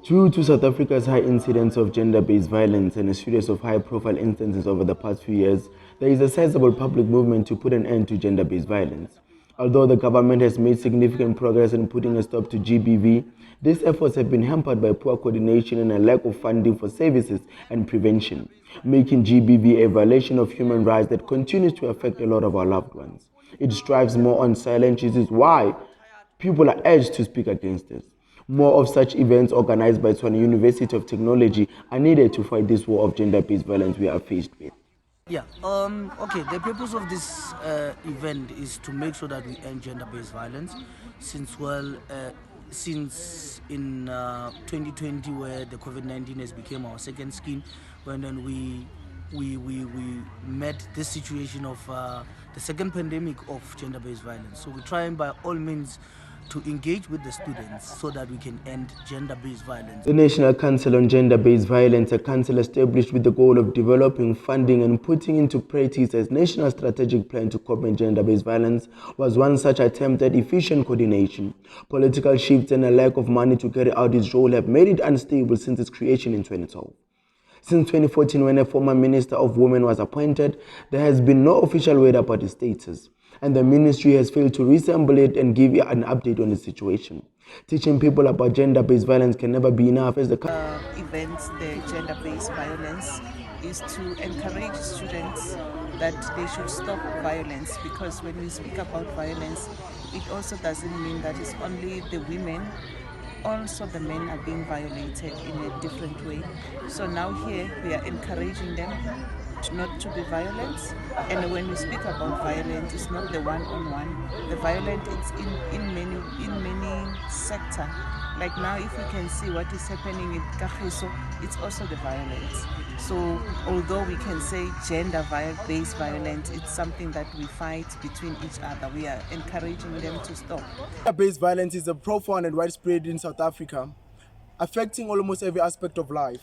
Due to South Africa's high incidence of gender-based violence and a series of high-profile instances over the past few years, there is a sizable public movement to put an end to gender-based violence. Although the government has made significant progress in putting a stop to GBV, these efforts have been hampered by poor coordination and a lack of funding for services and prevention, making GBV a violation of human rights that continues to affect a lot of our loved ones. It strives more on silence, which is why people are urged to speak against this. More of such events organized by Tshwane University of Technology are needed to fight this war of gender-based violence we are faced with. Okay, the purpose of this event is to make sure that we end gender-based violence since in 2020 where the COVID-19 has become our second skin, when then we met this situation of the second pandemic of gender-based violence. So we're trying by all means to engage with the students so that we can end gender-based violence. The National Council on Gender-Based Violence, a council established with the goal of developing, funding and putting into practice a national strategic plan to combat gender-based violence, was one such attempt at efficient coordination. Political shifts and a lack of money to carry out its role have made it unstable since its creation in 2012. Since 2014, when a former Minister of Women was appointed, there has been no official word about its status, and the ministry has failed to reassemble it and give an update on the situation. Teaching people about gender-based violence can never be enough as the gender-based violence is to encourage students that they should stop violence, because when we speak about violence, it also doesn't mean that it's only the women. Also the men are being violated in a different way. So now here we are encouraging them not to be violent. And when we speak about violence, it's not the one-on-one. The violence is in many sectors. Like now, if you can see what is happening in Kagiso, it's also the violence. So although we can say gender-based violence, it's something that we fight between each other. We are encouraging them to stop. Gender-based violence is a profound and widespread in South Africa, affecting almost every aspect of life.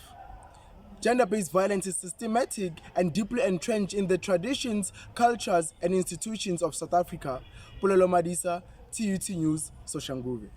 Gender-based violence is systematic and deeply entrenched in the traditions, cultures, and institutions of South Africa. Pulelo Madisa, TUT News, Soshanguve.